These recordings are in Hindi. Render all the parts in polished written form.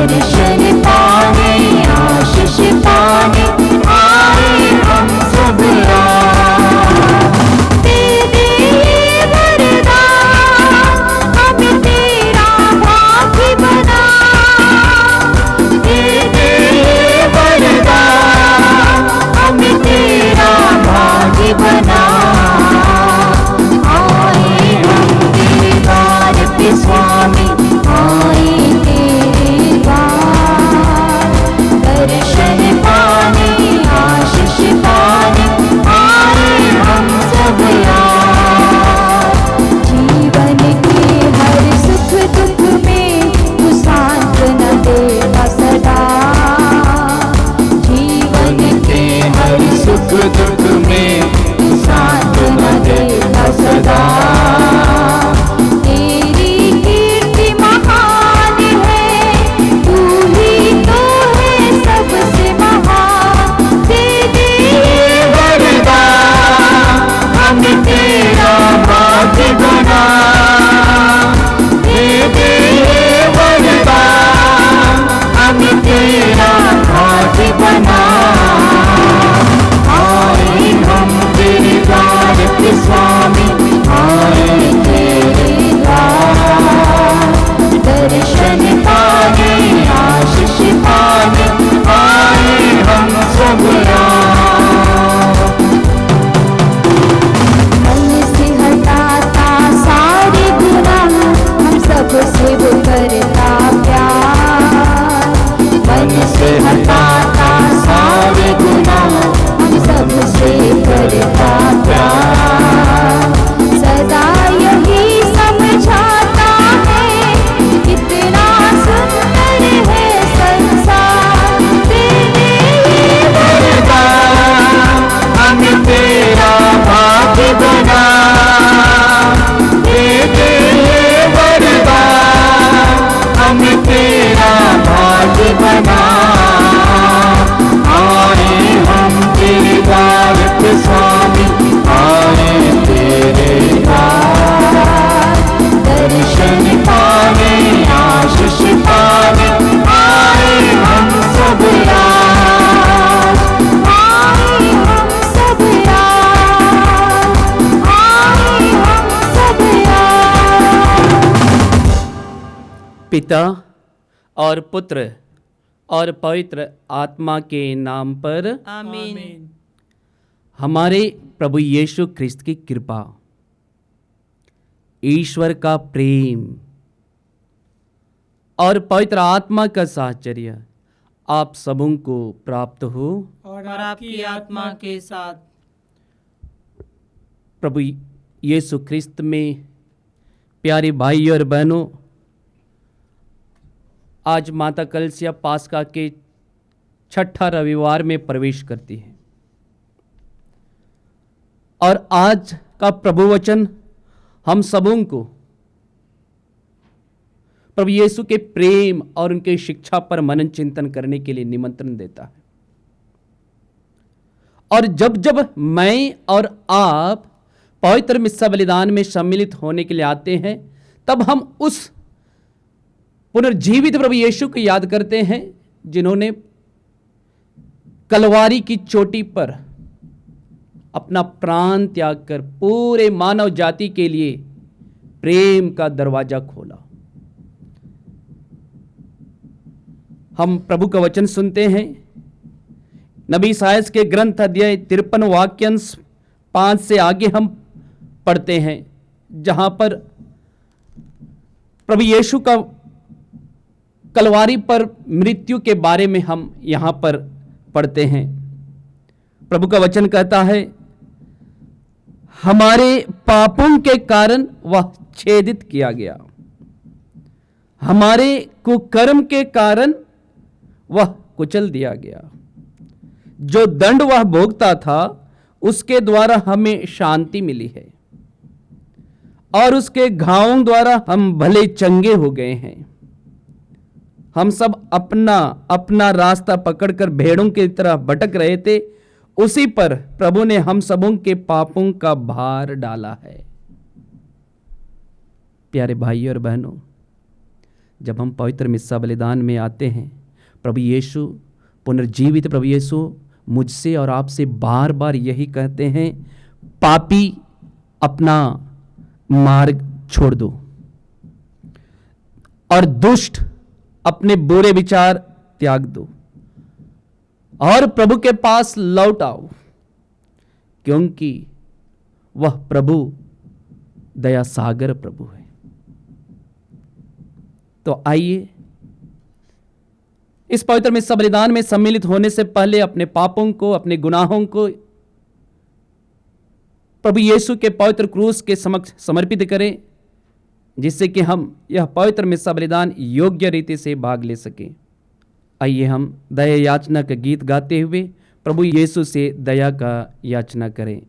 दर्शन पाने आशीष पाने आए हम सब आज। दे दे वरदान हमें तेरा भाग्य बना, दे दे वरदान हमें तेरा भाग्य बना। आए हम तेरे द्वार पे स्वामी, आए तेरे द्वार, दर्शन पाने आशीष पाने आए हम सब आज। जीवन के हर सुख दुख में तू सांत्वना देता सदा, जीवन के हर सुख दुख में तू सांत्वना देता सदा। तेरी कीर्ति महान है, तू ही तो है सबसे महान। दे दे वरदान हमें तेरा भाग्य बना, दे दे वरदान हमें तेरा भाग्य बना। आए हम तेरे द्वार पे स्वामी, आए तेरे द्वार, दर्शन पाने आशीष पाने आए हम सब आज। मन से हटाता सारे गुनाह, हम सबसे वो करता प्यार। मन से हटाता सारे गुनाह, हम सबसे करता प्यार। सदा यही समझाता है कितना सुंदर है संसार। दे दे वरदान हमें तेरा भाग्य बना, दे दे वरदान हमें तेरा भाग्य बना। आए हम तेरे द्वार पे स्वामी, आए तेरे द्वार, दर्शन पाने आशीष पाने आए हम सब आज। आए हम सब आज, आए हम सब आज। पिता और पुत्र और पवित्र आत्मा के नाम पर आमीन। हमारे प्रभु यीशु ख्रिस्त की कृपा, ईश्वर का प्रेम और पवित्र आत्मा का साहचर्य आप सबों को प्राप्त हो। और आपकी आत्मा के साथ। प्रभु यीशु ख्रिस्त में प्यारे भाई और बहनों, आज माता कलसिया पास्का के छठा रविवार में प्रवेश करती है और आज का प्रभु वचन हम सबों को प्रभु यीशु के प्रेम और उनके शिक्षा पर मनन चिंतन करने के लिए निमंत्रण देता है। और जब जब मैं और आप पवित्र मिस्सा बलिदान में सम्मिलित होने के लिए आते हैं, तब हम उस पुनर्जीवित प्रभु यीशु को याद करते हैं जिन्होंने कलवारी की चोटी पर अपना प्राण त्याग कर पूरे मानव जाति के लिए प्रेम का दरवाजा खोला। हम प्रभु का वचन सुनते हैं, नबी साइस के ग्रंथ अध्याय 53 वाक्यांश 5 से आगे हम पढ़ते हैं, जहां पर प्रभु यीशु का कलवारी पर मृत्यु के बारे में हम यहां पर पढ़ते हैं। प्रभु का वचन कहता है, हमारे पापों के कारण वह छेदित किया गया, हमारे कुकर्म के कारण वह कुचल दिया गया। जो दंड वह भोगता था उसके द्वारा हमें शांति मिली है, और उसके घावों द्वारा हम भले चंगे हो गए हैं। हम सब अपना अपना रास्ता पकड़कर भेड़ों की तरह भटक रहे थे, उसी पर प्रभु ने हम सबों के पापों का भार डाला है। प्यारे भाइयों और बहनों, जब हम पवित्र मिस्सा बलिदान में आते हैं, प्रभु यीशु, पुनर्जीवित प्रभु यीशु मुझसे और आपसे बार बार यही कहते हैं, पापी अपना मार्ग छोड़ दो और दुष्ट अपने बुरे विचार त्याग दो और प्रभु के पास लौट आओ, क्योंकि वह प्रभु दया सागर प्रभु है। तो आइए इस पवित्र मिस्सा बलिदान में सम्मिलित होने से पहले अपने पापों को, अपने गुनाहों को प्रभु यीशु के पवित्र क्रूस के समक्ष समर्पित करें, जिससे कि हम यह पवित्र मिस्सा बलिदान योग्य रीति से भाग ले सकें। आइए हम दया याचना का गीत गाते हुए प्रभु यीशु से दया का याचना करें।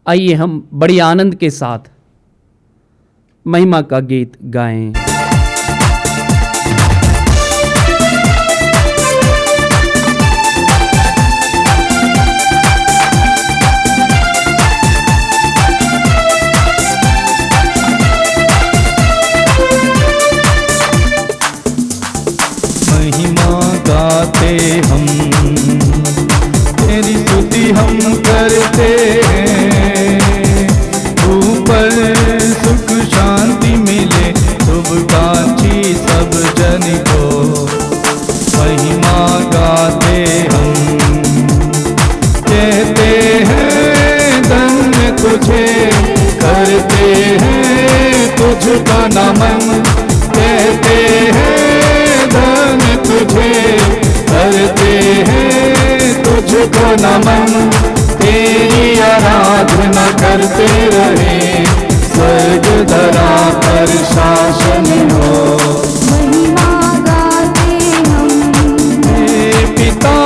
आइए हम बड़ी आनंद के साथ महिमा का गीत गाएं। महिमा गाते हम, तेरी स्तुति हम करते हैं, ऊपर सुख शांति मिले शुभकांक्षी सब जन को। महिमा गाते हम, कहते हैं धन्य तुझे, करते हैं तुझका नमन, कहते हैं धन्य तुझे, करते हैं तुझको नमन। तेरी आराधना करते रहे स्वर्ग धरा पर शासन हो। महिमा गाते हम हे पिता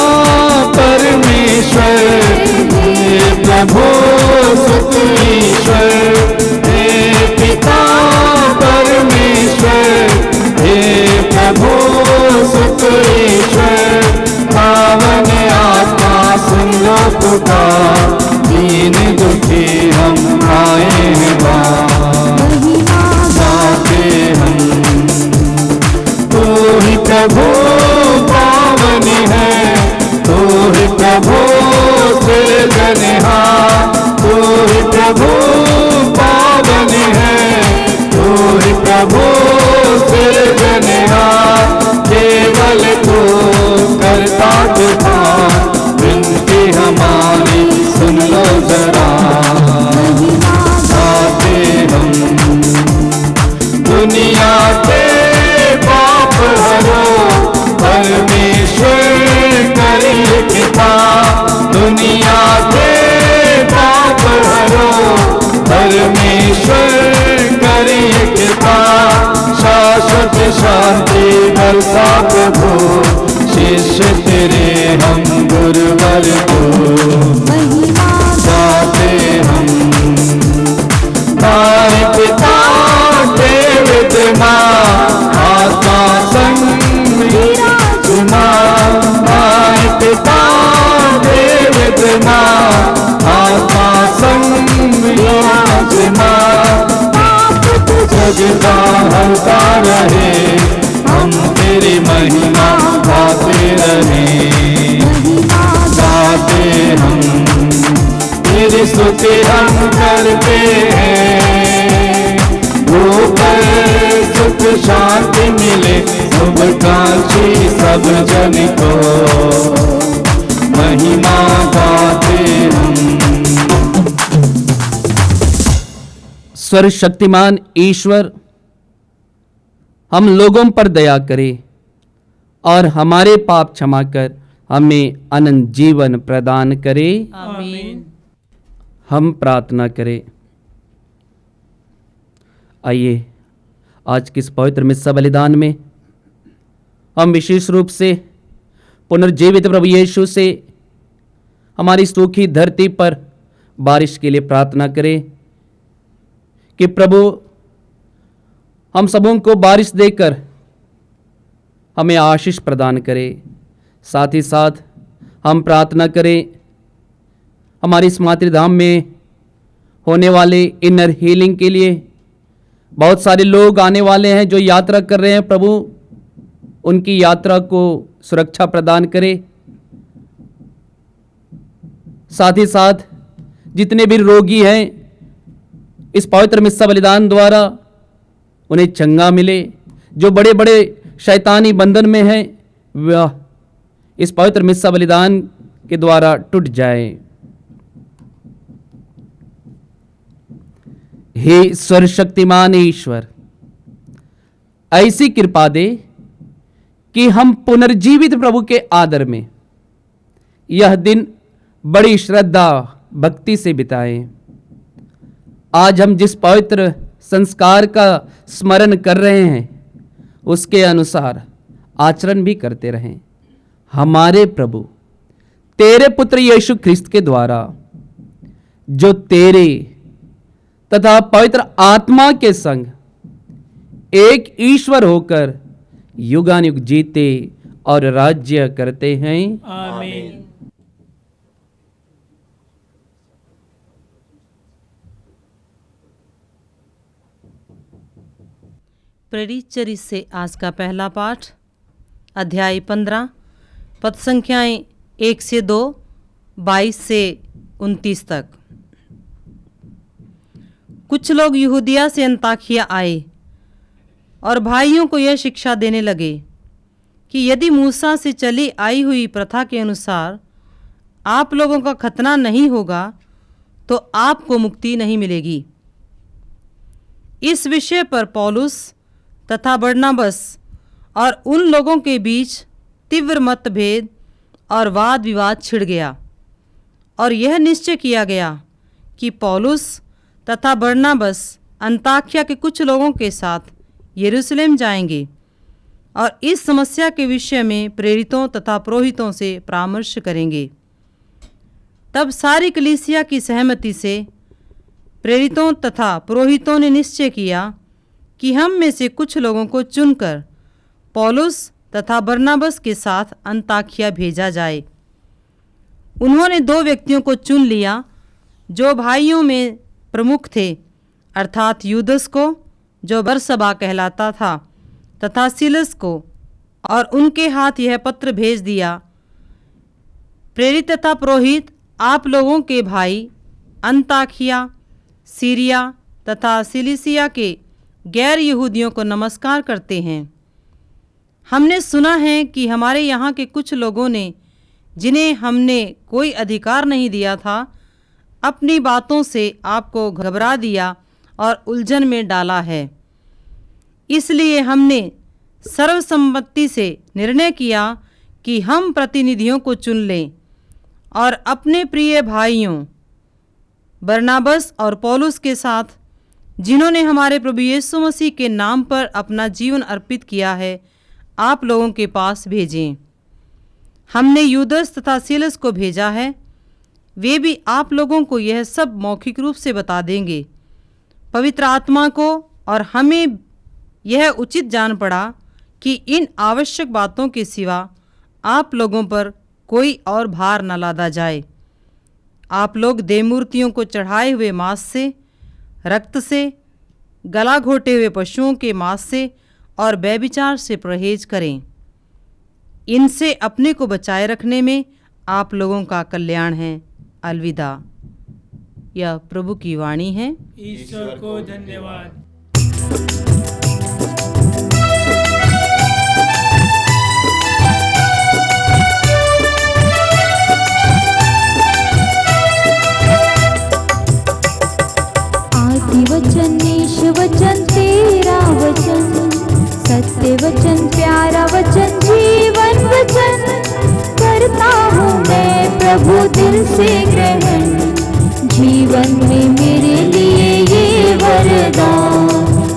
परमेश्वर, हे प्रभु सुत ईश्वर, हे पिता परमेश्वर, हे प्रभु सुत ईश्वर। पावन आत्मा सुन लो पुकार, दीन दुखी हम आए हैं बाहर। महिमा गाते हम तू ही प्रभु पावन है, तू ही प्रभु सृजनहार, तू ही प्रभु पावन है, तू ही प्रभु सृजनहार। केवल तू करता कृपा, विनती हमारी सुन लो जरा। महिमा गाते हम दुनिया के पाप हरो, परमेश्वर करिए कृपा। दुनिया के पाप हरो, परमेश्वर करिए कृपा। शाश्वत शांति बरसा प्रभु, शिष्य तेरे हम गुरुवर को। महिमा गाते हम माय पिता देव माँ, आत्मा संग विराजमान। माय पिता देव माँ, आत्मा संग विराजमान। जगता हरता रहे, हम तेरी महिमा गाते रहे। गाते हम तेरी स्तुति हम करते हैं। ऊपर सुख शांति मिले, शुभकांक्षी सब जन को। महिमा गाते हम। सर्वशक्तिमान ईश्वर हम लोगों पर दया करे और हमारे पाप क्षमा कर हमें अनंत जीवन प्रदान करे। आमीन। हम प्रार्थना करें। आइए आज के इस पवित्र मिस्सा बलिदान में हम विशेष रूप से पुनर्जीवित प्रभु यीशु से हमारी सूखी धरती पर बारिश के लिए प्रार्थना करें कि प्रभु हम सबों को बारिश देकर हमें आशीष प्रदान करे। साथ ही साथ हम प्रार्थना करें हमारी इस मातृधाम में होने वाले इनर हीलिंग के लिए। बहुत सारे लोग आने वाले हैं जो यात्रा कर रहे हैं, प्रभु उनकी यात्रा को सुरक्षा प्रदान करे। साथ ही साथ जितने भी रोगी हैं इस पवित्र मिस्सा बलिदान द्वारा उन्हें चंगा मिले। जो बड़े बड़े शैतानी बंधन में हैं वह इस पवित्र मिस्सा बलिदान के द्वारा टूट जाए। हे सर्वशक्तिमान ईश्वर, ऐसी कृपा दे कि हम पुनर्जीवित प्रभु के आदर में यह दिन बड़ी श्रद्धा भक्ति से बिताएं। आज हम जिस पवित्र संस्कार का स्मरण कर रहे हैं उसके अनुसार आचरण भी करते रहें। हमारे प्रभु तेरे पुत्र यीशु ख्रिस्त के द्वारा जो तेरे तथा पवित्र आत्मा के संग एक ईश्वर होकर युगानुयुग जीते और राज्य करते हैं। आमीन। प्रेरित चरित्र से आज का पहला पाठ, अध्याय 15, पद संख्याएं 1 से 2, 22 से 29 तक। कुछ लोग यहूदिया से अंताकिया आए और भाइयों को यह शिक्षा देने लगे कि यदि मूसा से चली आई हुई प्रथा के अनुसार आप लोगों का खतना नहीं होगा तो आपको मुक्ति नहीं मिलेगी। इस विषय पर पौलुस तथा बरनबास और उन लोगों के बीच तीव्र मतभेद और वाद विवाद छिड़ गया और यह निश्चय किया गया कि पौलुस तथा बरनबास अंताकिया के कुछ लोगों के साथ यरूशलेम जाएंगे और इस समस्या के विषय में प्रेरितों तथा पुरोहितों से परामर्श करेंगे। तब सारी कलीसिया की सहमति से प्रेरितों तथा पुरोहितों ने निश्चय किया कि हम में से कुछ लोगों को चुनकर पौलुस तथा बरनाबस के साथ अंताकिया भेजा जाए। उन्होंने 2 व्यक्तियों को चुन लिया जो भाइयों में प्रमुख थे, अर्थात यूदस को जो बरसबा कहलाता था तथा सिलस को, और उनके हाथ यह पत्र भेज दिया, प्रेरित तथा पुरोहित आप लोगों के भाई अंताकिया, सीरिया तथा सिलिसिया के गैर यहूदियों को नमस्कार करते हैं। हमने सुना है कि हमारे यहाँ के कुछ लोगों ने, जिन्हें हमने कोई अधिकार नहीं दिया था, अपनी बातों से आपको घबरा दिया और उलझन में डाला है। इसलिए हमने सर्वसम्मति से निर्णय किया कि हम प्रतिनिधियों को चुन लें और अपने प्रिय भाइयों बरनाबस और पौलुस के साथ, जिन्होंने हमारे प्रभु यीशु मसीह के नाम पर अपना जीवन अर्पित किया है, आप लोगों के पास भेजें। हमने यूदस तथा सिलस को भेजा है, वे भी आप लोगों को यह सब मौखिक रूप से बता देंगे। पवित्र आत्मा को और हमें यह उचित जान पड़ा कि इन आवश्यक बातों के सिवा आप लोगों पर कोई और भार न लादा जाए। आप लोग देवमूर्तियों को चढ़ाए हुए मांस से, रक्त से, गला घोटे हुए पशुओं के मांस से और व्यभिचार से परहेज करें। इनसे अपने को बचाए रखने में आप लोगों का कल्याण है। अलविदा। यह प्रभु की वाणी है। ईश्वर को धन्यवाद। आदि वचन ईश वचन तेरा वचन, सत्य वचन प्यारा वचन जीवन वचन, करता हूँ मैं प्रभु दिल से ग्रहण, जीवन में मेरे लिए ये वरदान,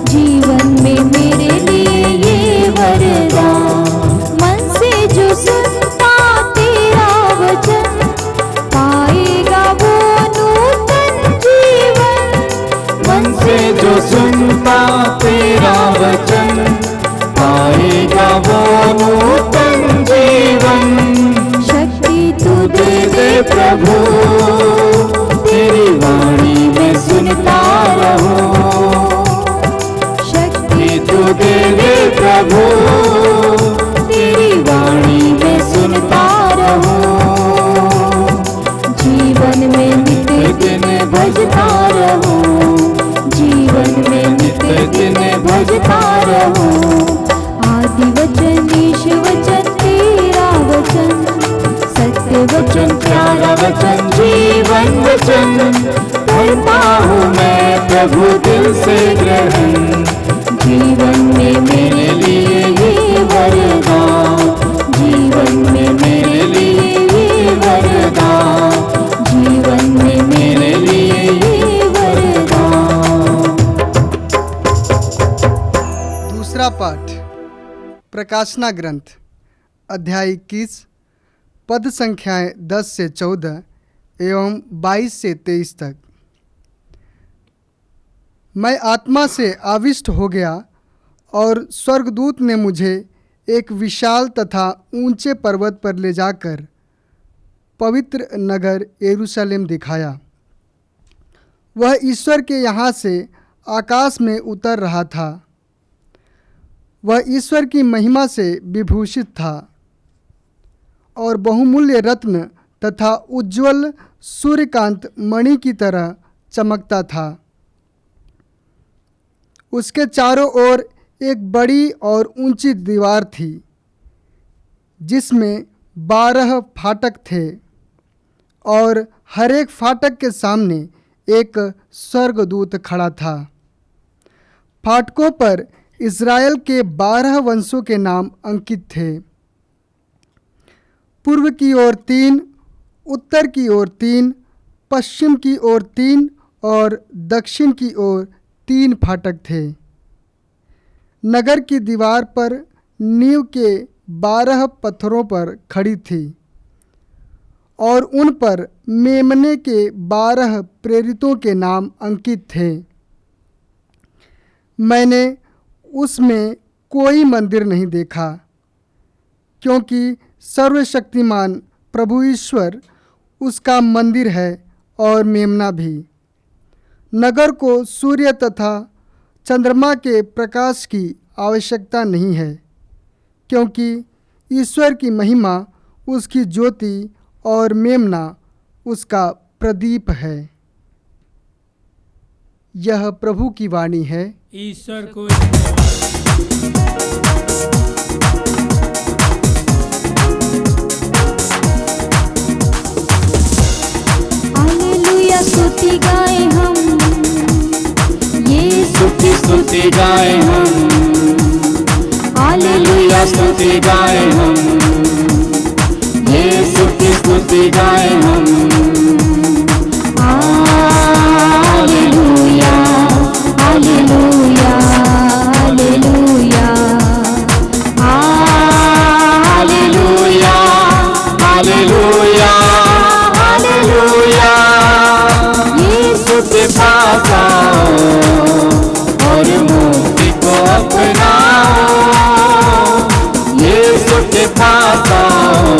जीवन में मेरे लिए ये वरदान। मन से जो सुनता तेरा वचन, पाएगा वो नूतन जीवन। मन से जो सुनता तेरा वचन, पाएगा वो नूतन जीवन। शक्ति तू दे दे प्रभु, तेरी वाणी में सुनता रहूं। शक्ति तू दे दे प्रभु, तेरी वाणी में सुनता रहूं। जीवन में नित्य दिन भजता रहूं, जीवन में नित्य दिन भजता रहूं। आदि वचन ईश वचन तेरा वचन, सत्य वचन प्यारा वचन जीवन वचन, करता हूँ मैं प्रभु दिल से ग्रहण, जीवन में मेरे लिए ये वरदान, जीवन में मेरे लिए ये वरदान, जीवन में मेरे लिए ये वरदान। दूसरा पाठ प्रकाशना ग्रंथ अध्याय 21 पद संख्याएं 10 से 14 एवं 22 से 23 तक। मैं आत्मा से आविष्ट हो गया और स्वर्गदूत ने मुझे एक विशाल तथा ऊंचे पर्वत पर ले जाकर पवित्र नगर यरूशलेम दिखाया। वह ईश्वर के यहाँ से आकाश में उतर रहा था। वह ईश्वर की महिमा से विभूषित था और बहुमूल्य रत्न तथा उज्ज्वल सूर्यकांत मणि की तरह चमकता था। उसके चारों ओर एक बड़ी और ऊंची दीवार थी, जिसमें 12 फाटक थे और हर एक फाटक के सामने एक स्वर्गदूत खड़ा था। फाटकों पर इज़राइल के 12 वंशों के नाम अंकित थे। पूर्व की ओर 3, उत्तर की ओर 3, पश्चिम की ओर 3 और दक्षिण की ओर 3 फाटक थे। नगर की दीवार पर नींव के 12 पत्थरों पर खड़ी थी और उन पर मेमने के 12 प्रेरितों के नाम अंकित थे। मैंने उसमें कोई मंदिर नहीं देखा, क्योंकि सर्वशक्तिमान प्रभु ईश्वर उसका मंदिर है और मेमना भी। नगर को सूर्य तथा चंद्रमा के प्रकाश की आवश्यकता नहीं है, क्योंकि ईश्वर की महिमा उसकी ज्योति और मेमना उसका प्रदीप है। यह प्रभु की वाणी है। ईश्वर को हालेलुया स्तुति गाए हम, यीशु की स्तुति गाए हम, हालेलुया स्तुति गाए हम, यीशु की स्तुति गाए हम, hallelujah hallelujah hallelujah hallelujah hallelujah hallelujah. Yeshu के पास आओ और मुक्ति को अपनाओ, यीशु के पास आओ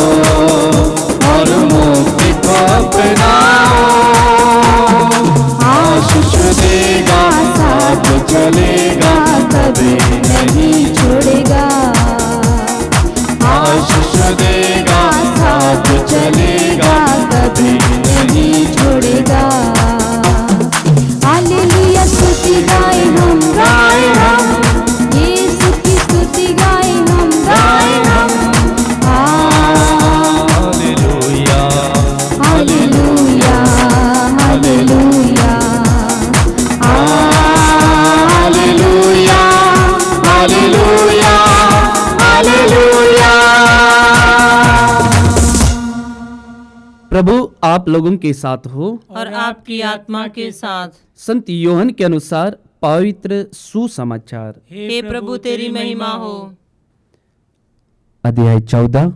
और मुक्ति को अपनाओ। आशीष देगा, साथ चलेगा, कभी नहीं छोड़ेगा। आशीष देगा, साथ चलेगा, कभी नहीं छोड़ेगा। हालेलुया स्तुति गाए हम, यीशु की स्तुति गाए हम, hallelujah hallelujah hallelujah hallelujah hallelujah hallelujah. प्रभु आप लोगों के साथ हो और आपकी आत्मा के साथ। संत योहन के अनुसार पवित्र सुसमाचार, हे प्रभु तेरी महिमा हो। अध्याय 14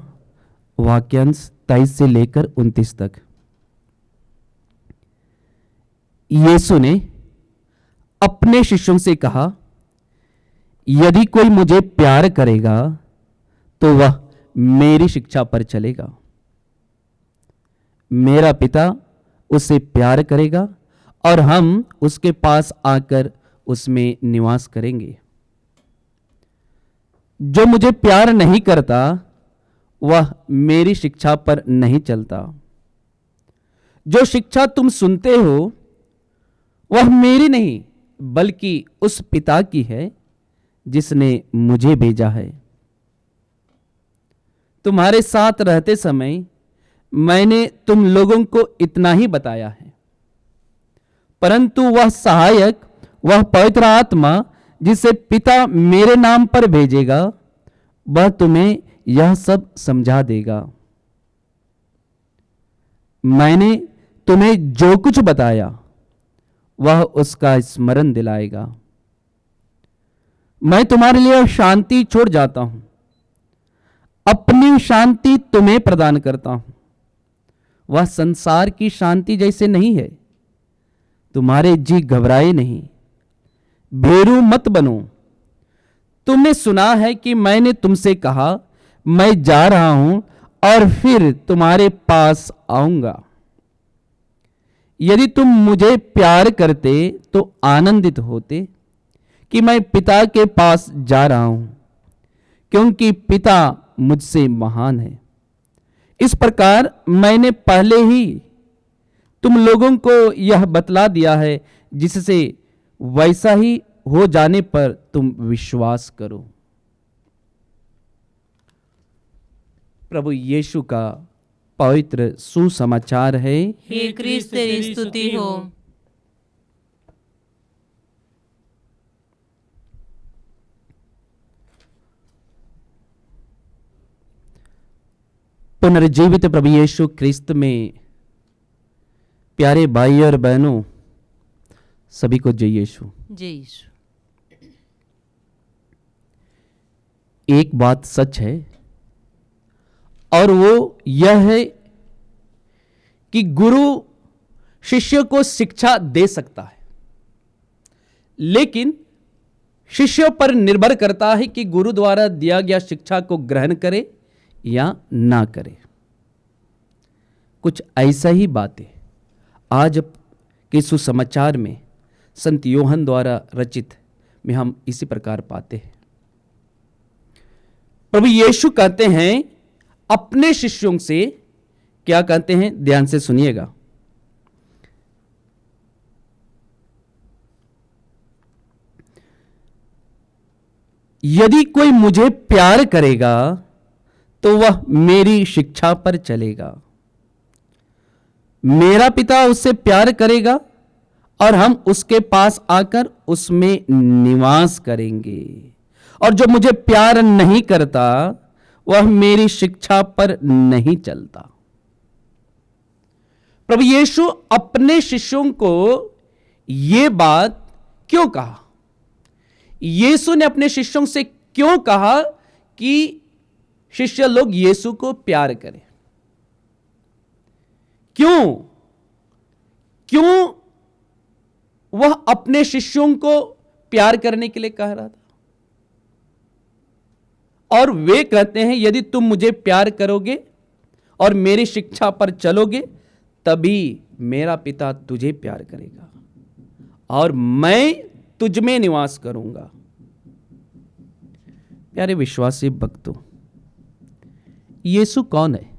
वाक्यांश 23 से लेकर 29 तक। यीशु ने अपने शिष्यों से कहा, यदि कोई मुझे प्यार करेगा तो वह मेरी शिक्षा पर चलेगा। मेरा पिता उससे प्यार करेगा और हम उसके पास आकर उसमें निवास करेंगे। जो मुझे प्यार नहीं करता वह मेरी शिक्षा पर नहीं चलता। जो शिक्षा तुम सुनते हो वह मेरी नहीं बल्कि उस पिता की है जिसने मुझे भेजा है। तुम्हारे साथ रहते समय मैंने तुम लोगों को इतना ही बताया है, परंतु वह सहायक, वह पवित्र आत्मा जिसे पिता मेरे नाम पर भेजेगा, वह तुम्हें यह सब समझा देगा। मैंने तुम्हें जो कुछ बताया वह उसका स्मरण दिलाएगा। मैं तुम्हारे लिए शांति छोड़ जाता हूं, अपनी शांति तुम्हें प्रदान करता हूं। वह संसार की शांति जैसे नहीं है। तुम्हारे जी घबराए नहीं, भेरू मत बनो। तुमने सुना है कि मैंने तुमसे कहा, मैं जा रहा हूं और फिर तुम्हारे पास आऊंगा। यदि तुम मुझे प्यार करते तो आनंदित होते कि मैं पिता के पास जा रहा हूं, क्योंकि पिता मुझसे महान है। इस प्रकार मैंने पहले ही तुम लोगों को यह बतला दिया है, जिससे वैसा ही हो जाने पर तुम विश्वास करो। प्रभु यीशु का पवित्र सुसमाचार है। हे क्रिस्त तेरी स्तुति हो। पुनर्जीवित प्रभु यीशु क्रिस्त में प्यारे भाई और बहनों, सभी को जय यीशु। जय यीशु। एक बात सच है और वो यह है कि गुरु शिष्य को शिक्षा दे सकता है, लेकिन शिष्य पर निर्भर करता है कि गुरु द्वारा दिया गया शिक्षा को ग्रहण करे या ना करे। कुछ ऐसा ही बातें आज के सुसमाचार में संत योहन द्वारा रचित में हम इसी प्रकार पाते हैं। प्रभु यीशु कहते हैं अपने शिष्यों से, क्या कहते हैं, ध्यान से सुनिएगा। यदि कोई मुझे प्यार करेगा तो वह मेरी शिक्षा पर चलेगा, मेरा पिता उससे प्यार करेगा और हम उसके पास आकर उसमें निवास करेंगे। और जो मुझे प्यार नहीं करता वह मेरी शिक्षा पर नहीं चलता। प्रभु यीशु अपने शिष्यों को यह बात क्यों कहा? यीशु ने अपने शिष्यों से क्यों कहा कि शिष्य लोग यीशु को प्यार करें? क्यों वह अपने शिष्यों को प्यार करने के लिए कह रहा था? और वे कहते हैं यदि तुम मुझे प्यार करोगे और मेरी शिक्षा पर चलोगे तभी मेरा पिता तुझे प्यार करेगा और मैं तुझ में निवास करूंगा। प्यारे विश्वासी भक्तों, यीशु कौन है?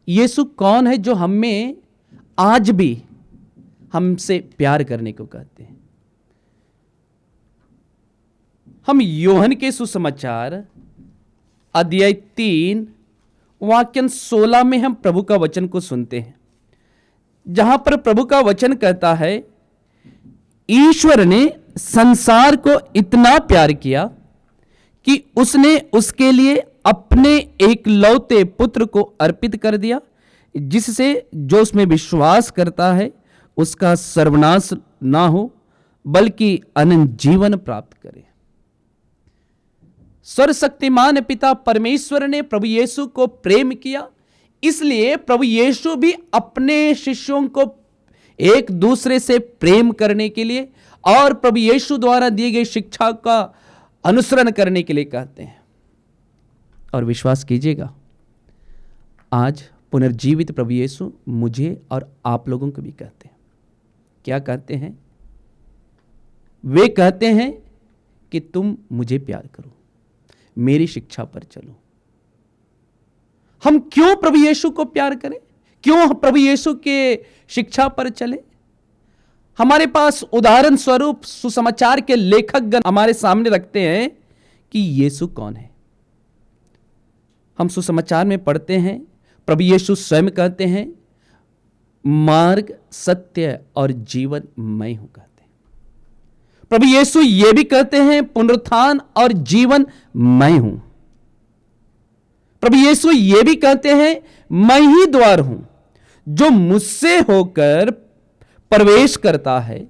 यीशु कौन है जो हमें आज भी हमसे प्यार करने को कहते हैं? हम योहन के सुसमाचार अध्याय 3 वाक्य 16 में हम प्रभु का वचन को सुनते हैं, जहां पर प्रभु का वचन कहता है, ईश्वर ने संसार को इतना प्यार किया कि उसने उसके लिए अपने एकलौते पुत्र को अर्पित कर दिया, जिससे जो उसमें विश्वास करता है उसका सर्वनाश ना हो बल्कि अनंत जीवन प्राप्त करे। सर्वशक्तिमान पिता परमेश्वर ने प्रभु यीशु को प्रेम किया, इसलिए प्रभु यीशु भी अपने शिष्यों को एक दूसरे से प्रेम करने के लिए और प्रभु यीशु द्वारा दी गई शिक्षा का अनुसरण करने के लिए कहते हैं। और विश्वास कीजिएगा, आज पुनर्जीवित प्रभु यीशु मुझे और आप लोगों को भी कहते हैं। क्या कहते हैं? वे कहते हैं कि तुम मुझे प्यार करो, मेरी शिक्षा पर चलो। हम क्यों प्रभु यीशु को प्यार करें? क्यों प्रभु यीशु के शिक्षा पर चले? हमारे पास उदाहरण स्वरूप सुसमाचार के लेखकगण हमारे सामने रखते हैं कि यीशु कौन है। हम सुसमाचार में पढ़ते हैं प्रभु यीशु स्वयं कहते हैं, मार्ग सत्य और जीवन मैं हूं कहते हैं। प्रभु यीशु ये भी कहते हैं, पुनरुत्थान और जीवन मैं हूं। प्रभु यीशु ये भी कहते हैं, मैं ही द्वार हूं, जो मुझसे होकर प्रवेश करता है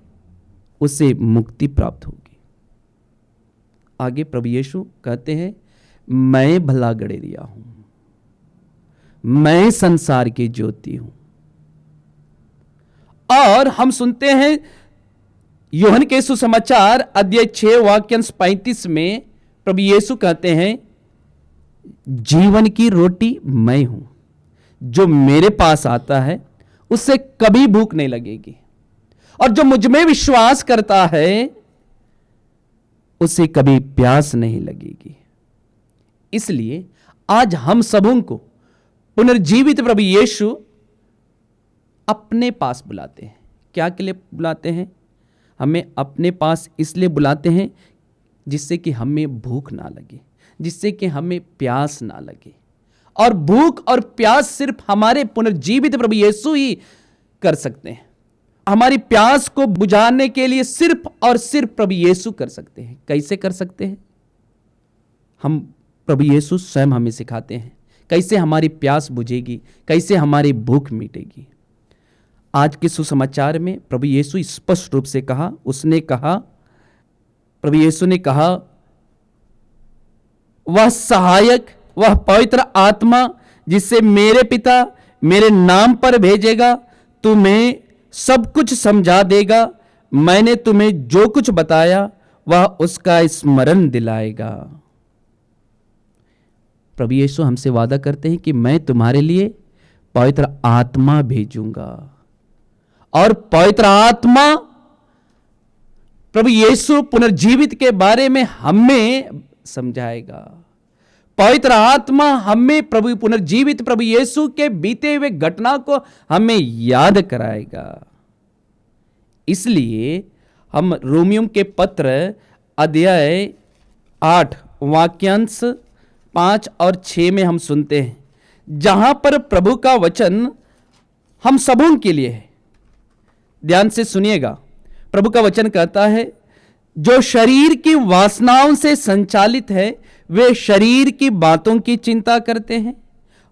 उसे मुक्ति प्राप्त होगी। आगे प्रभु यीशु कहते हैं, मैं भला गड़ेरिया हूं, मैं संसार की ज्योति हूं। और हम सुनते हैं यूहन्ना के सुसमाचार अध्याय 6 वाक्य 35 में प्रभु यीशु कहते हैं, जीवन की रोटी मैं हूं, जो मेरे पास आता है उससे कभी भूख नहीं लगेगी, और जो मुझ में विश्वास करता है उसे कभी प्यास नहीं लगेगी। इसलिए आज हम सबों को पुनर्जीवित प्रभु यीशु अपने पास बुलाते हैं। क्या के लिए बुलाते हैं? हमें अपने पास इसलिए बुलाते हैं जिससे कि हमें भूख ना लगे, जिससे कि हमें प्यास ना लगे। और भूख और प्यास सिर्फ हमारे पुनर्जीवित प्रभु यीशु ही कर सकते हैं। हमारी प्यास को बुझाने के लिए सिर्फ और सिर्फ प्रभु यीशु कर सकते हैं। कैसे कर सकते हैं? हम प्रभु यीशु स्वयं हमें सिखाते हैं कैसे हमारी प्यास बुझेगी, कैसे हमारी भूख मिटेगी। आज के सुसमाचार में प्रभु यीशु स्पष्ट रूप से कहा, प्रभु यीशु ने कहा, वह सहायक, वह पवित्र आत्मा जिसे मेरे पिता मेरे नाम पर भेजेगा, तुम्हें सब कुछ समझा देगा, मैंने तुम्हें जो कुछ बताया वह उसका स्मरण दिलाएगा। प्रभु यीशु हमसे वादा करते हैं कि मैं तुम्हारे लिए पवित्र आत्मा भेजूंगा, और पवित्र आत्मा प्रभु यीशु पुनर्जीवित के बारे में हमें समझाएगा। पवित्र आत्मा हमें पुनर्जीवित प्रभु यीशु के बीते हुए घटना को हमें याद कराएगा। इसलिए हम रोमियो के पत्र अध्याय 8 वाक्यांश 5 और 6 में हम सुनते हैं, जहां पर प्रभु का वचन हम सबों के लिए है। ध्यान से सुनिएगा। प्रभु का वचन कहता है, जो शरीर की वासनाओं से संचालित है वे शरीर की बातों की चिंता करते हैं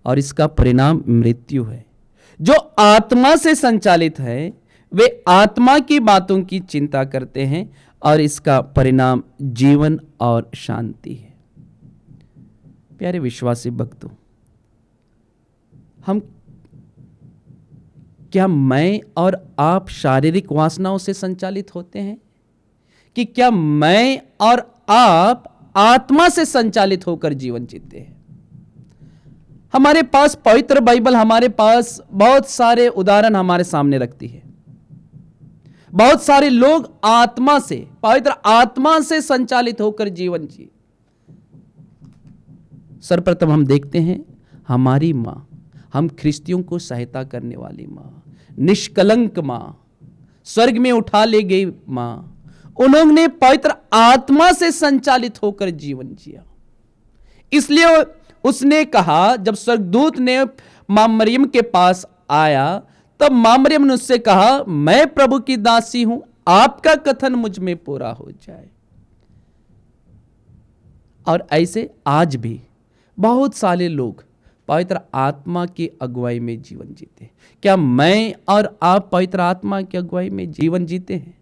और इसका परिणाम मृत्यु है। जो आत्मा से संचालित है वे आत्मा की बातों की चिंता करते हैं और इसका परिणाम जीवन और शांति है। प्यारे विश्वासी भक्तों, क्या मैं और आप शारीरिक वासनाओं से संचालित होते हैं कि क्या मैं और आप आत्मा से संचालित होकर जीवन जीते हैं? हमारे पास पवित्र बाइबल, हमारे पास बहुत सारे उदाहरण हमारे सामने रखती है। बहुत सारे लोग आत्मा से, पवित्र आत्मा से संचालित होकर जीवन जिए। सर्वप्रथम हम देखते हैं हमारी मां, हम ख्रिस्तियों को सहायता करने वाली मां, निष्कलंक मां, स्वर्ग में उठा ले गई मां, उन्होंने पवित्र आत्मा से संचालित होकर जीवन जिया। इसलिए उसने कहा, जब स्वर्गदूत ने मां मरियम के पास आया तब मां मरियम ने उससे कहा, मैं प्रभु की दासी हूं, आपका कथन मुझ में पूरा हो जाए। और ऐसे आज भी बहुत सारे लोग पवित्र आत्मा की अगुवाई में जीवन जीते। क्या मैं और आप पवित्र आत्मा की अगुवाई में जीवन जीते हैं?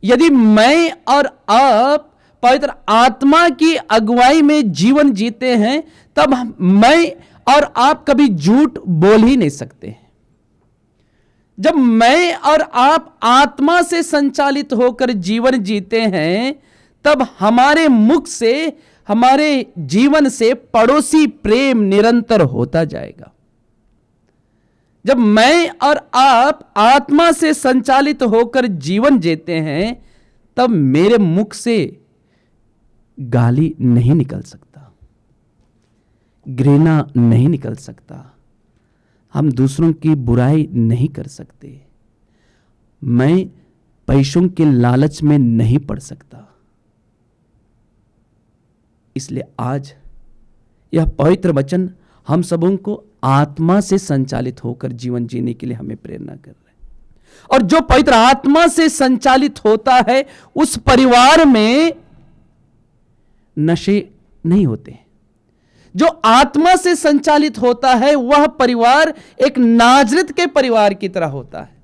यदि मैं और आप पवित्र आत्मा की अगुवाई में जीवन जीते हैं तब मैं और आप कभी झूठ बोल ही नहीं सकते। जब मैं और आप आत्मा से संचालित होकर जीवन जीते हैं तब हमारे मुख से, हमारे जीवन से पड़ोसी प्रेम निरंतर होता जाएगा। जब मैं और आप आत्मा से संचालित होकर जीवन जीते हैं तब मेरे मुख से गाली नहीं निकल सकता, घृणा नहीं निकल सकता, हम दूसरों की बुराई नहीं कर सकते, मैं पैसों के लालच में नहीं पड़ सकता। इसलिए आज यह पवित्र वचन हम सबों को आत्मा से संचालित होकर जीवन जीने के लिए हमें प्रेरणा कर रहा है। और जो पवित्र आत्मा से संचालित होता है उस परिवार में नशे नहीं होते। जो आत्मा से संचालित होता है वह परिवार एक नाजरत के परिवार की तरह होता है।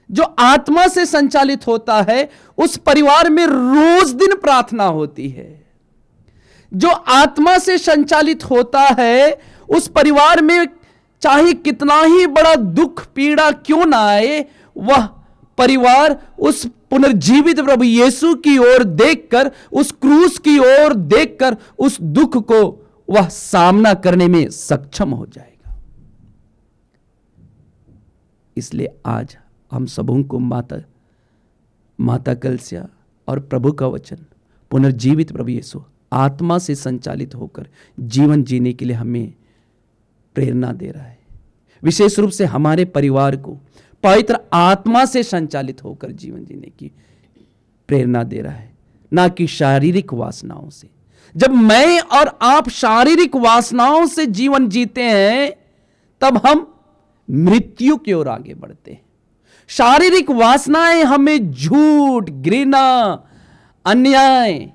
जो आत्मा से संचालित होता है उस परिवार में रोज दिन प्रार्थना होती है। जो आत्मा से संचालित होता है उस परिवार में चाहे कितना ही बड़ा दुख पीड़ा क्यों ना आए, वह परिवार उस पुनर्जीवित प्रभु यीशु की ओर देखकर, उस क्रूस की ओर देखकर उस दुख को वह सामना करने में सक्षम हो जाएगा। इसलिए आज हम सबों को माता कलसिया और प्रभु का वचन, पुनर्जीवित प्रभु यीशु आत्मा से संचालित होकर जीवन जीने के लिए हमें प्रेरणा दे रहा है। विशेष रूप से हमारे परिवार को पवित्र आत्मा से संचालित होकर जीवन जीने की प्रेरणा दे रहा है, ना कि शारीरिक वासनाओं से। जब मैं और आप शारीरिक वासनाओं से जीवन जीते हैं तब हम मृत्यु की ओर आगे बढ़ते हैं। शारीरिक वासनाएं हमें झूठ, घृणा, अन्याय,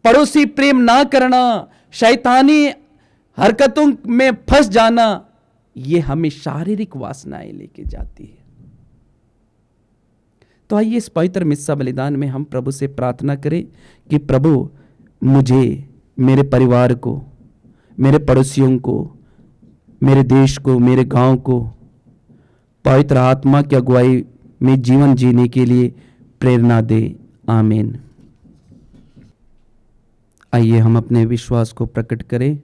पड़ोसी प्रेम ना करना, शैतानी हरकतों में फंस जाना, ये हमें शारीरिक वासनाएं लेके जाती है। तो आइए इस पवित्र मिस्सा बलिदान में हम प्रभु से प्रार्थना करें कि प्रभु मुझे, मेरे परिवार को, मेरे पड़ोसियों को, मेरे देश को, मेरे गांव को पवित्र आत्मा की अगुवाई में जीवन जीने के लिए प्रेरणा दे। आमीन। आइए हम अपने विश्वास को प्रकट करें।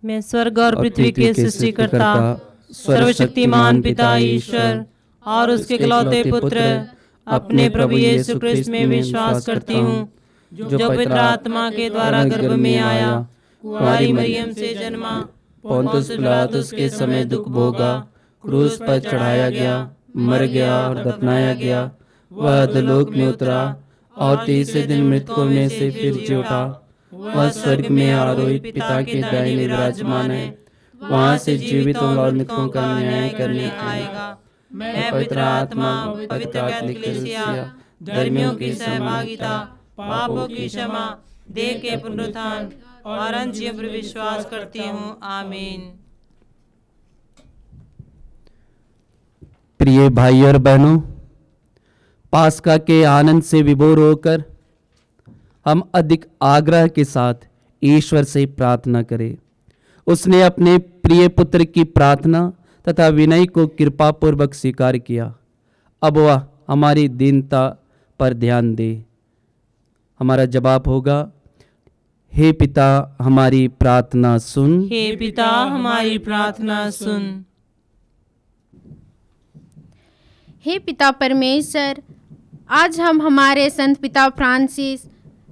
मैं स्वर्ग और पृथ्वी के सृष्टिकर्ता सर्वशक्तिमान पिता ईश्वर और उसके इकलौते पुत्र अपने प्रभु यीशु क्रिस्त में विश्वास करती हूँ, जो पवित्र आत्मा के द्वारा गर्भ में आया, कुंवारी मरियम से जन्मा, पोंतुस पिलातुस के समय दुख भोगा, क्रूस पर चढ़ाया गया, मर गया और दफनाया गया, वह अधोलोक में उतरा और तीसरे दिन मृतकों में से फिर जी उठा, वह स्वर्ग में आरोहित पिता के दाहिने विराजमान है, वहां से जीवितों और मृतकों का न्याय करने आएगा। मैं पवित्र आत्मा, पवित्र कैथोलिक कलीसिया, धर्मियों की सहभागिता, पापों की क्षमा, देह के पुनरुत्थान और अनंत जीवन पर विश्वास करती हूँ। आमीन। प्रिय भाई और बहनों, पास्का के आनंद से विभोर होकर हम अधिक आग्रह के साथ ईश्वर से प्रार्थना करें। उसने अपने प्रिय पुत्र की प्रार्थना तथा विनय को कृपापूर्वक स्वीकार किया। अब वह हमारी दीनता पर ध्यान दे। हमारा जवाब होगा, हे पिता हमारी प्रार्थना सुन। हे पिता हमारी प्रार्थना सुन। हे पिता परमेश्वर, आज हम हमारे संत पिता फ्रांसिस,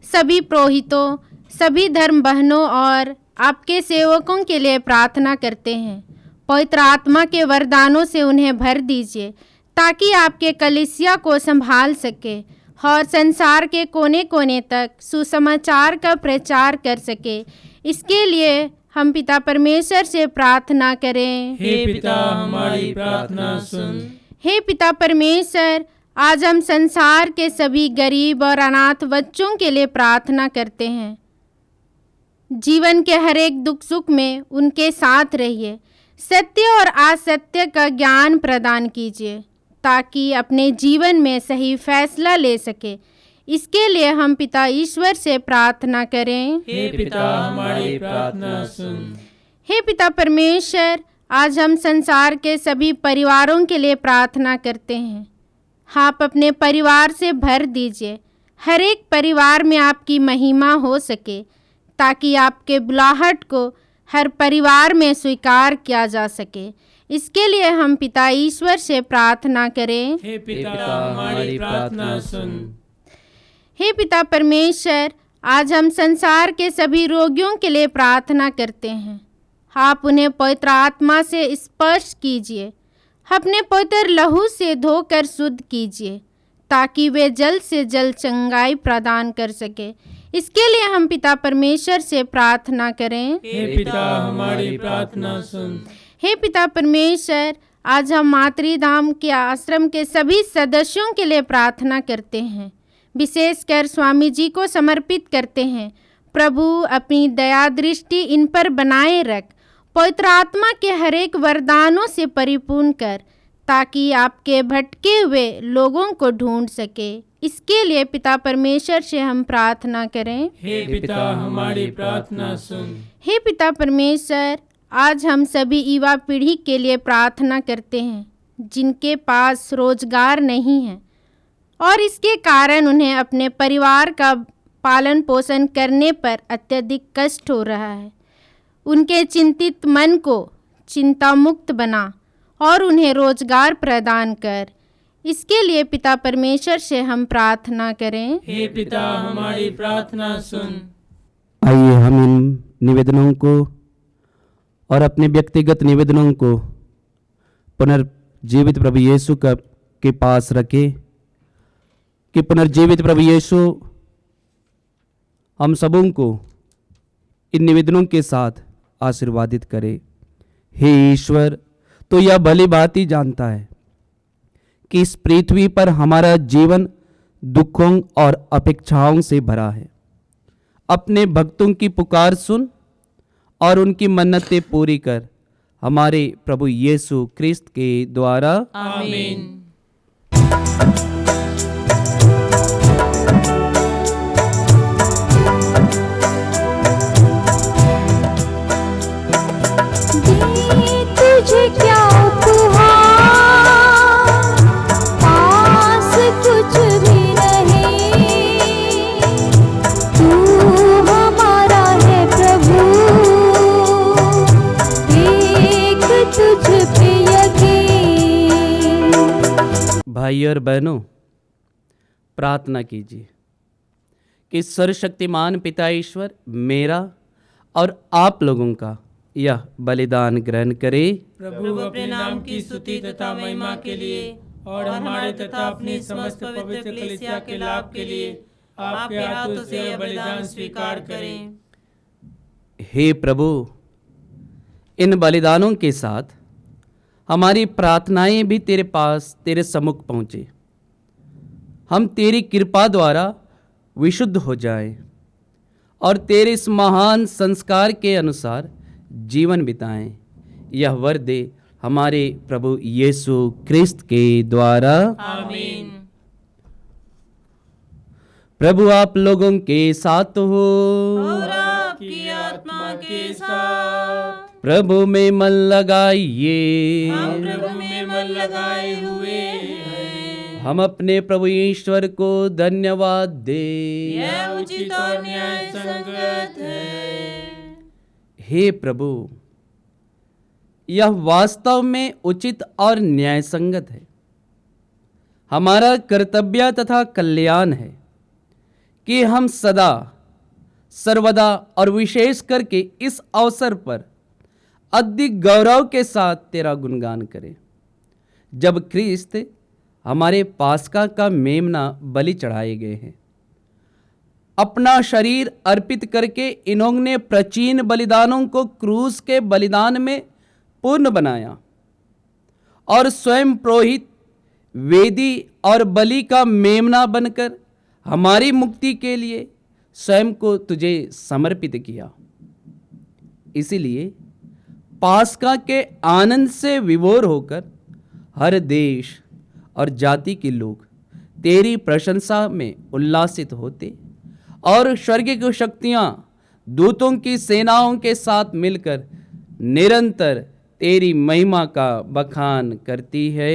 सभी पुरोहितों, सभी धर्म बहनों और आपके सेवकों के लिए प्रार्थना करते हैं। पवित्र आत्मा के वरदानों से उन्हें भर दीजिए ताकि आपके कलीसिया को संभाल सके और संसार के कोने कोने तक सुसमाचार का प्रचार कर सके। इसके लिए हम पिता परमेश्वर से प्रार्थना करें। हे पिता हमारी प्रार्थना सुन। हे पिता परमेश्वर, आज हम संसार के सभी गरीब और अनाथ बच्चों के लिए प्रार्थना करते हैं। जीवन के हर एक दुख सुख में उनके साथ रहिए, सत्य और असत्य का ज्ञान प्रदान कीजिए ताकि अपने जीवन में सही फैसला ले सके। इसके लिए हम पिता ईश्वर से प्रार्थना करें। हे पिता हमारी प्रार्थना सुन। हे पिता परमेश्वर, आज हम संसार के सभी परिवारों के लिए प्रार्थना करते हैं। आप अपने परिवार से भर दीजिए, हर एक परिवार में आपकी महिमा हो सके ताकि आपके बुलाहट को हर परिवार में स्वीकार किया जा सके। इसके लिए हम पिता ईश्वर से प्रार्थना करें। हे पिता हमारी प्रार्थना सुन। हे पिता परमेश्वर, आज हम संसार के सभी रोगियों के लिए प्रार्थना करते हैं। आप उन्हें पवित्र आत्मा से स्पर्श कीजिए, अपने पवित्र लहू से धोकर शुद्ध कीजिए ताकि वे जल्द से जल्द चंगाई प्रदान कर सके। इसके लिए हम पिता परमेश्वर से प्रार्थना करें। हे पिता हमारी प्रार्थना सुन। हे पिता परमेश्वर, आज हम मातृधाम के आश्रम के सभी सदस्यों के लिए प्रार्थना करते हैं, विशेषकर स्वामी जी को समर्पित करते हैं। प्रभु अपनी दया दृष्टि इन पर बनाए रख, पवित्र आत्मा के हर एक वरदानों से परिपूर्ण कर ताकि आपके भटके हुए लोगों को ढूंढ सके। इसके लिए पिता परमेश्वर से हम प्रार्थना करें। हे पिता हमारी प्रार्थना सुन। हे पिता परमेश्वर, आज हम सभी युवा पीढ़ी के लिए प्रार्थना करते हैं जिनके पास रोजगार नहीं है और इसके कारण उन्हें अपने परिवार का पालन पोषण करने पर अत्यधिक कष्ट हो रहा है। उनके चिंतित मन को चिंता मुक्त बना और उन्हें रोजगार प्रदान कर। इसके लिए पिता परमेश्वर से हम प्रार्थना करें। हे पिता हमारी प्रार्थना सुन। आइए हम इन निवेदनों को और अपने व्यक्तिगत निवेदनों को पुनर्जीवित प्रभु यीशु के पास रखें कि पुनर्जीवित प्रभु यीशु हम सबों को इन निवेदनों के साथ आशीर्वादित करे। हे ईश्वर, तो यह भली बात ही जानता है कि इस पृथ्वी पर हमारा जीवन दुखों और अपेक्षाओं से भरा है। अपने भक्तों की पुकार सुन और उनकी मन्नतें पूरी कर हमारे प्रभु यीशु क्रिस्त के द्वारा। आमीन। तुझे क्या उपहार, पास कुछ भी नहीं, तू हमारा है प्रभु, एक तुझ पे यकीन। भाई और बहनों, प्रार्थना कीजिए कि सर्वशक्तिमान पिता ईश्वर मेरा और आप लोगों का यह बलिदान ग्रहण करे। प्रभु अपने नाम की स्तुति तथा महिमा के लिए और हमारे तथा अपनी समस्त पवित्र कलीसिया के लाभ के लिए आपके हाथों से यह बलिदान स्वीकार करें। हे प्रभु, इन बलिदानों के साथ हमारी प्रार्थनाएं भी तेरे पास, तेरे सम्मुख पहुँचे। हम तेरी कृपा द्वारा विशुद्ध हो जाएं और तेरे इस महान संस्कार के अनुसार जीवन बिताएं। यह वर दे हमारे प्रभु यीशु क्रिस्त के द्वारा। आमीन। प्रभु आप लोगों के साथ हो और आपकी आत्मा के साथ। प्रभु में मन लगाइए। हम प्रभु में मन लगाए हुए हैं। हम अपने प्रभु ईश्वर को धन्यवाद दे। यह उचित और न्याय संगत है। हे प्रभु, यह वास्तव में उचित और न्याय संगत है। हमारा कर्तव्य तथा कल्याण है कि हम सदा सर्वदा और विशेष करके इस अवसर पर अधिक गौरव के साथ तेरा गुणगान करें, जब ख्रिस्त हमारे पास्का का मेमना बलि चढ़ाए गए हैं। अपना शरीर अर्पित करके इन्होंने प्राचीन बलिदानों को क्रूस के बलिदान में पूर्ण बनाया और स्वयं पुरोहित, वेदी और बलि का मेमना बनकर हमारी मुक्ति के लिए स्वयं को तुझे समर्पित किया। इसीलिए पास्का के आनंद से विभोर होकर हर देश और जाति के लोग तेरी प्रशंसा में उल्लासित होते और स्वर्ग की शक्तियां दूतों की सेनाओं के साथ मिलकर निरंतर तेरी महिमा का बखान करती है।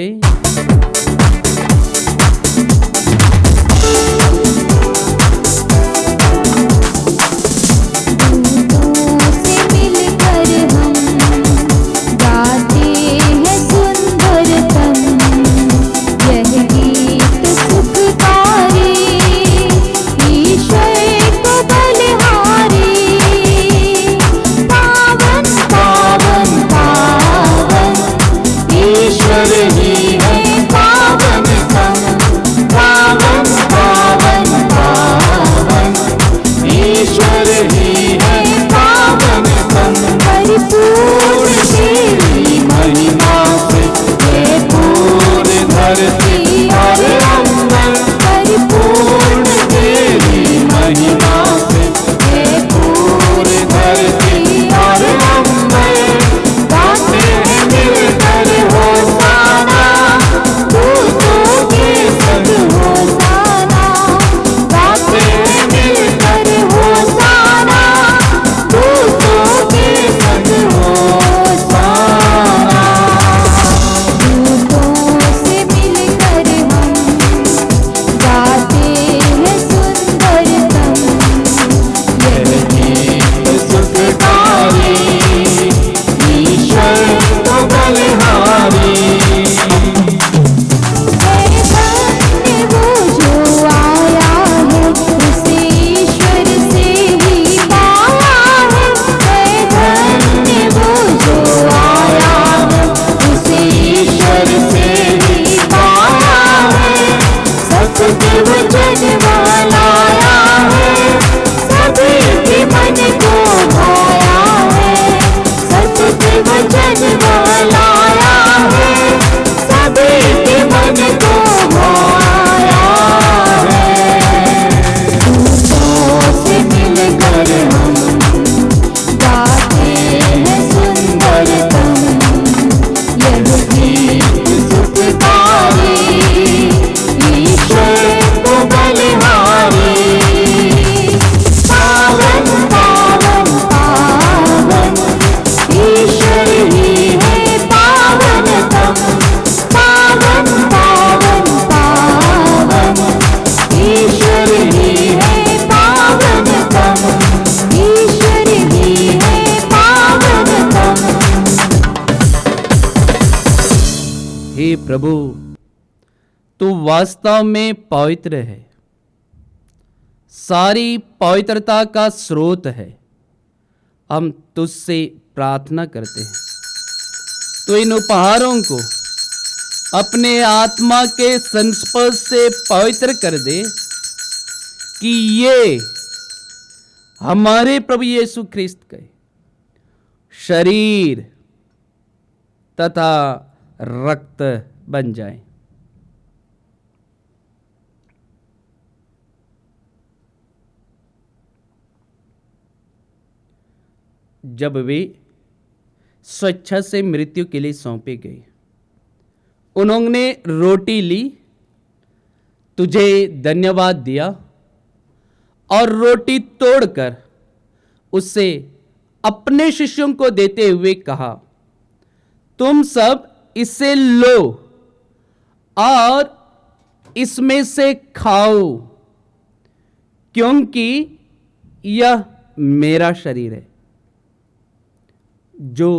ईश्वर ही है प्रभु, तू वास्तव में पवित्र है, सारी पवित्रता का स्रोत है। हम तुझसे प्रार्थना करते हैं, तो इन उपहारों को अपने आत्मा के संस्पर्श से पवित्र कर दे कि ये हमारे प्रभु यीशु ख्रिस्त के शरीर तथा रक्त बन जाए। जब वे स्वेच्छा से मृत्यु के लिए सौंपे गए, उन्होंने रोटी ली, तुझे धन्यवाद दिया और रोटी तोड़कर उससे अपने शिष्यों को देते हुए कहा, तुम सब इससे लो और इसमें से खाओ, क्योंकि यह मेरा शरीर है जो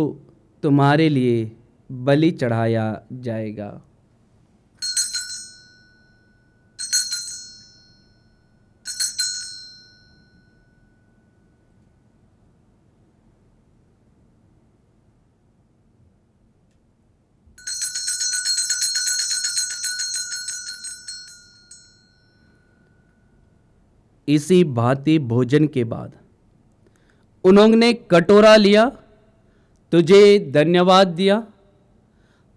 तुम्हारे लिए बलि चढ़ाया जाएगा। इसी भांति भोजन के बाद उन्होंने कटोरा लिया, तुझे धन्यवाद दिया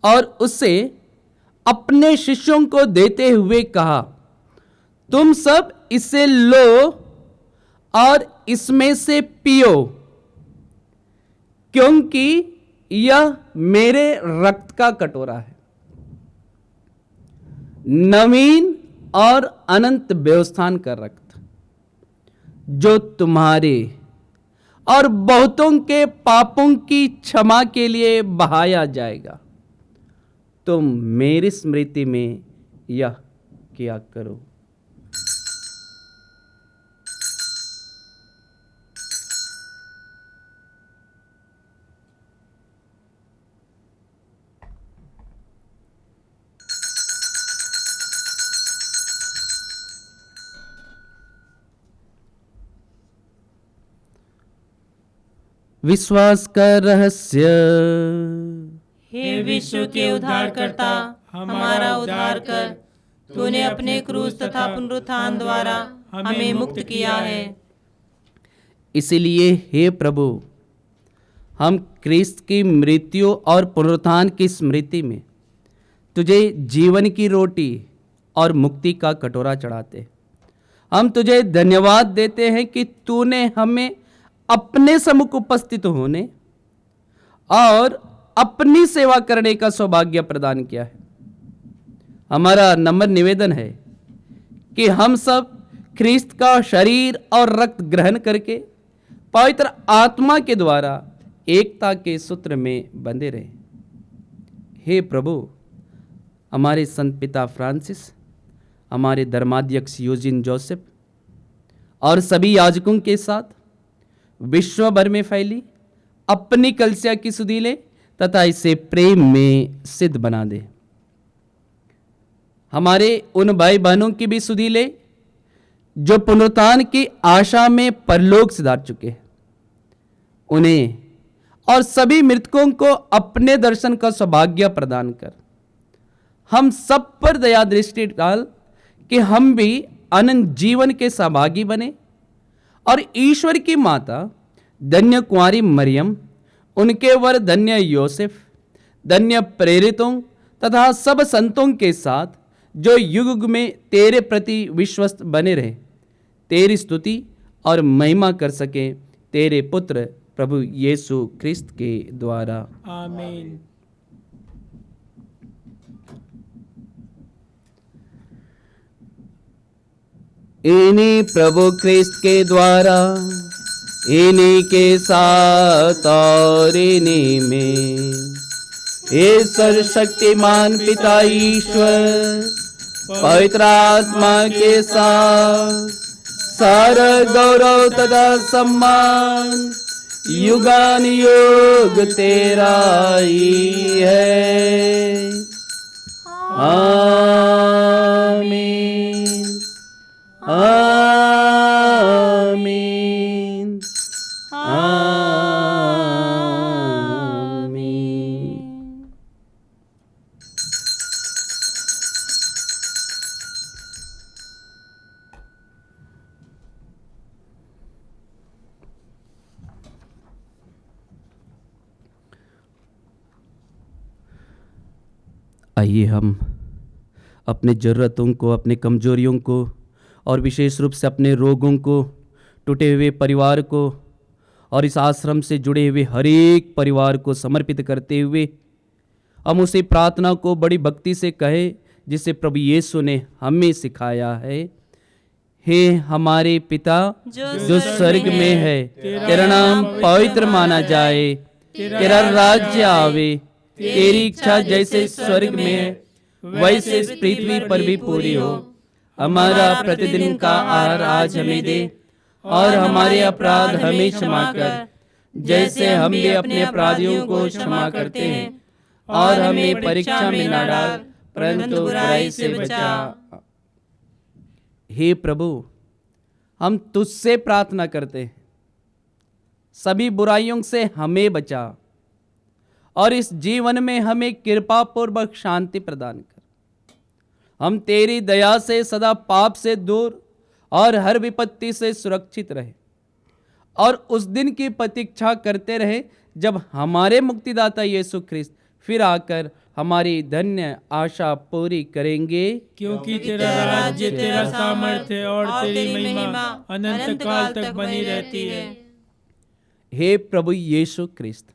और उससे अपने शिष्यों को देते हुए कहा, तुम सब इसे लो और इसमें से पियो, क्योंकि यह मेरे रक्त का कटोरा है, नवीन और अनंत व्यवस्थान का रक्त, जो तुम्हारे और बहुतों के पापों की क्षमा के लिए बहाया जाएगा। तुम मेरी स्मृति में यह किया करो। विश्वास का रहस्य। हे विश्व के उद्धारकर्ता, हमारा उद्धार कर। तूने अपने क्रूस तथा पुनरुत्थान द्वारा हमें मुक्त किया है। इसलिए हे प्रभु, हम क्रिस्त की मृत्यु और पुनरुत्थान की स्मृति में तुझे जीवन की रोटी और मुक्ति का कटोरा चढ़ाते। हम तुझे धन्यवाद देते हैं कि तूने हमें अपने सम्मुख उपस्थित होने और अपनी सेवा करने का सौभाग्य प्रदान किया है। हमारा नम्र निवेदन है कि हम सब ख्रिस्त का शरीर और रक्त ग्रहण करके पवित्र आत्मा के द्वारा एकता के सूत्र में बंधे रहे। हे प्रभु, हमारे संत पिता फ्रांसिस, हमारे धर्माध्यक्ष यूजिन जोसेफ और सभी याजकों के साथ विश्व भर में फैली अपनी कलीसिया की सुधि ले तथा इसे प्रेम में सिद्ध बना दे। हमारे उन भाई बहनों की भी सुधि ले जो पुनरुत्थान की आशा में परलोक सिधार चुके हैं। उन्हें और सभी मृतकों को अपने दर्शन का सौभाग्य प्रदान कर हम सब पर दया दृष्टि डाल कि हम भी अनंत जीवन के सहभागी बने और ईश्वर की माता धन्य कुंवारी मरियम, उनके वर धन्य योसेफ, धन्य प्रेरितों तथा सब संतों के साथ जो युग युग में तेरे प्रति विश्वस्त बने रहे, तेरी स्तुति और महिमा कर सके तेरे पुत्र प्रभु यीशु ख्रिस्त के द्वारा। आमीन। इन्हीं प्रभु ख्रिस्त के द्वारा, इन्हीं के साथ और इन्हीं में हे सर्वशक्तिमान पिता ईश्वर पवित्र आत्मा के साथ सारा गौरव तथा सम्मान युगान युग तेरा ही है। आमीन आमीन आमीन। आइए हम अपने ज़रूरतों को, अपने कमजोरियों को और विशेष रूप से अपने रोगों को, टूटे हुए परिवार को और इस आश्रम से जुड़े हुए हर एक परिवार को समर्पित करते हुए हम उसी प्रार्थना को बड़ी भक्ति से कहें जिसे प्रभु यीशु ने हमें सिखाया है। हे हमारे पिता जो स्वर्ग में है, तेरा नाम पवित्र माना जाए, तेरा राज्य आवे, तेरी इच्छा जैसे स्वर्ग में है वैसे इस पृथ्वी पर भी पूरी हो। हमारा प्रतिदिन का आहार आज हमें दे और हमारे अपराध हमें क्षमा कर जैसे हम भी अपने अपराधियों को क्षमा करते हैं, और हमें परीक्षा में न डाल परंतु बुराई से बचा। हे प्रभु, हम तुझसे प्रार्थना करते हैं, सभी बुराइयों से हमें बचा और इस जीवन में हमें कृपा पूर्वक शांति प्रदान कर। हम तेरी दया से सदा पाप से दूर और हर विपत्ति से सुरक्षित रहे और उस दिन की प्रतीक्षा करते रहे जब हमारे मुक्तिदाता यीशु ख्रिस्त फिर आकर हमारी धन्य आशा पूरी करेंगे। क्योंकि तेरा राज्य, तेरा सामर्थ्य और तेरी महिमा अनंत काल तक बनी रहती है। हे प्रभु यीशु ख्रिस्त,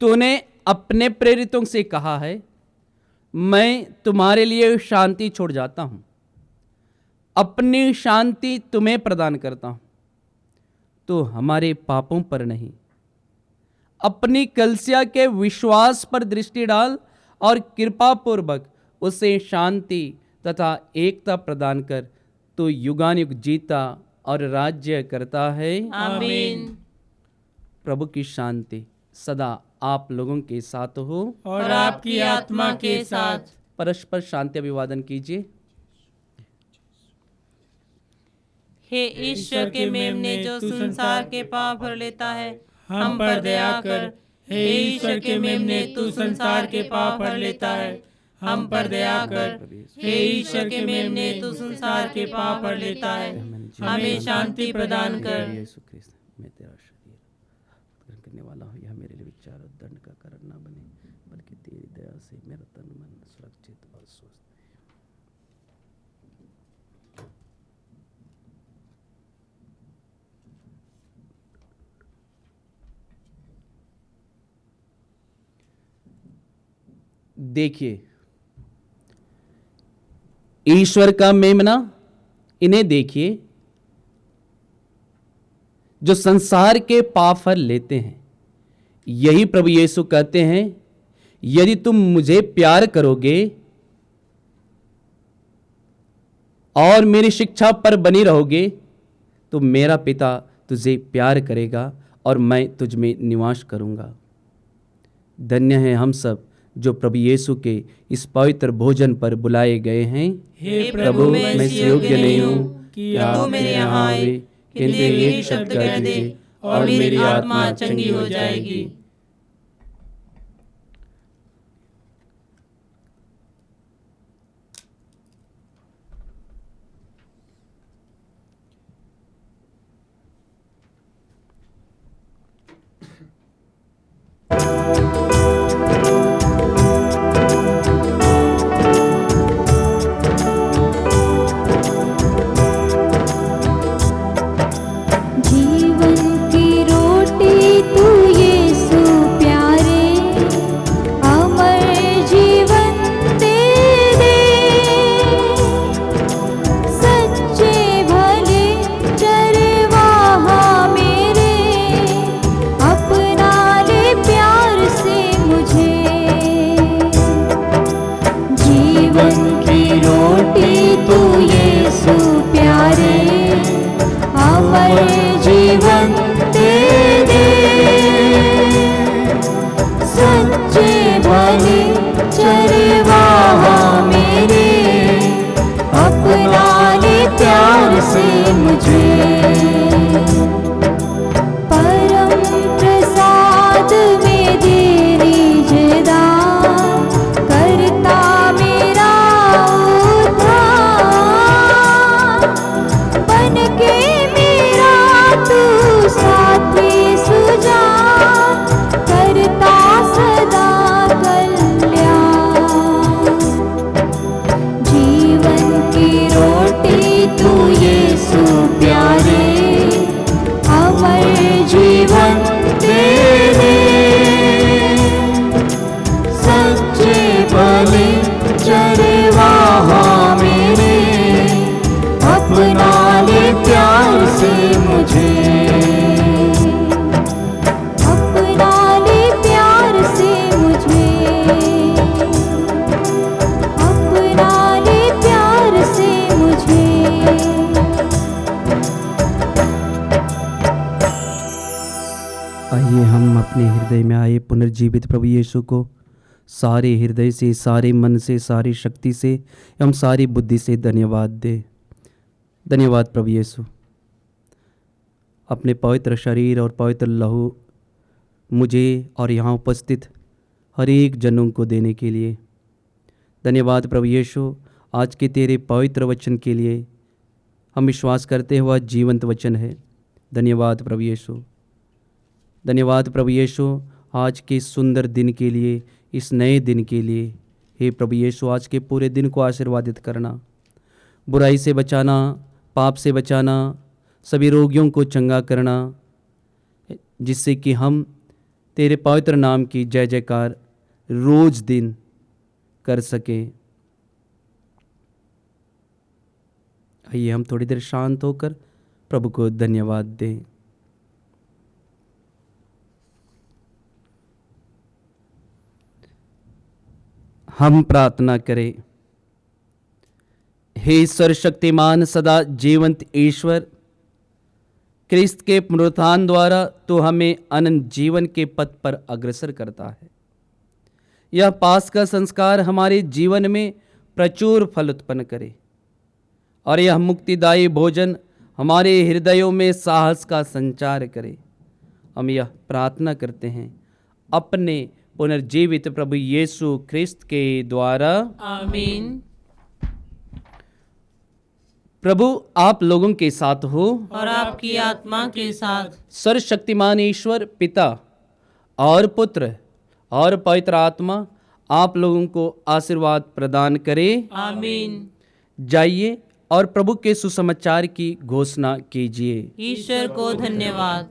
तूने अपने प्रेरितों से कहा है, मैं तुम्हारे लिए शांति छोड़ जाता हूं, अपनी शांति तुम्हें प्रदान करता हूं। तो हमारे पापों पर नहीं, अपनी कलीसिया के विश्वास पर दृष्टि डाल और कृपा पूर्वक उसे शांति तथा एकता प्रदान कर। तो युगानुयुग जीता और राज्य करता है। आमीन। प्रभु की शांति सदा आप लोगों के साथ हो और आपकी आत्मा के साथ। परस्पर शांति अभिवादन कीजिए। हे ईश्वर के मेमने जो संसार के पाप भर लेता है, हम पर दया कर। हे ईश्वर के मेमने तू संसार के पाप भर लेता है, हम पर दया कर। हे ईश्वर के मेमने तू संसार के पाप भर लेता है, हमें शांति प्रदान कर। यीशु ख्रिस्त, मैं तेरा शरीर ग्रहण करने वाला हूँ, यह मेरे लिए विचार और दंड का कारण न बने, बल्कि तेरी दया से मेरा तन मन सुरक्षित और स्वस्थ है। देखिए, ईश्वर का मेमना, इन्हें देखिए जो संसार के पाप हर लेते हैं। यही प्रभु यीशु कहते हैं, यदि तुम मुझे प्यार करोगे और मेरी शिक्षा पर बनी रहोगे तो मेरा पिता तुझे प्यार करेगा और मैं तुझ में निवास करूंगा। धन्य है हम सब जो प्रभु यीशु के इस पवित्र भोजन पर बुलाए गए हैं। हे प्रभु, मैं इस योग्य नहीं हूँ कि आप मेरे यहाँ आवे, किंतु एक शब्द कह दीजिए और मेरी आत्मा चंगी हो जाएगी। जीवन की रोटी तू यीशु साथी सुजान करता सदा कल्याण। जीवन की रोटी तू यीशु प्यारे, अमर जीवन दे दे। सच्चे भले चरवाहा मेरे, अपना ले प्यार से मुझे, अपना ले प्यार से मुझे, अपना ले प्यार से मुझे। आइए हम अपने हृदय में आए पुनर्जीवित प्रभु यीशु को सारे हृदय से, सारे मन से, सारी शक्ति से एवं सारी बुद्धि से धन्यवाद दे। धन्यवाद प्रभु यीशु, अपने पवित्र शरीर और पवित्र लहू मुझे और यहाँ उपस्थित हर एक जनों को देने के लिए। धन्यवाद प्रभु यीशु, आज के तेरे पवित्र वचन के लिए। हम विश्वास करते हुआ जीवंत वचन है। धन्यवाद प्रभु यीशु। धन्यवाद प्रभु यीशु, आज के सुंदर दिन के लिए, इस नए दिन के लिए। हे प्रभु यीशु, आज के पूरे दिन को आशीर्वादित करना, बुराई से बचाना, पाप से बचाना, सभी रोगियों को चंगा करना, जिससे कि हम तेरे पवित्र नाम की जय जयकार रोज दिन कर सकें। आइए हम थोड़ी देर शांत होकर प्रभु को धन्यवाद दें। हम प्रार्थना करें। हे सर्वशक्तिमान सदा जीवंत ईश्वर, क्रिस्त के पुनरुत्थान द्वारा तो हमें अनंत जीवन के पथ पर अग्रसर करता है। यह पास का संस्कार हमारे जीवन में प्रचुर फल उत्पन्न करे और यह मुक्तिदायी भोजन हमारे हृदयों में साहस का संचार करे। हम यह प्रार्थना करते हैं अपने पुनर्जीवित प्रभु यीशु ख्रिस्त के द्वारा, आमीन। प्रभु आप लोगों के साथ हो और आपकी आत्मा के साथ। सर्वशक्तिमान ईश्वर पिता और पुत्र और पवित्र आत्मा आप लोगों को आशीर्वाद प्रदान करे। आमीन। जाइए और प्रभु के सुसमाचार की घोषणा कीजिए। ईश्वर को धन्यवाद।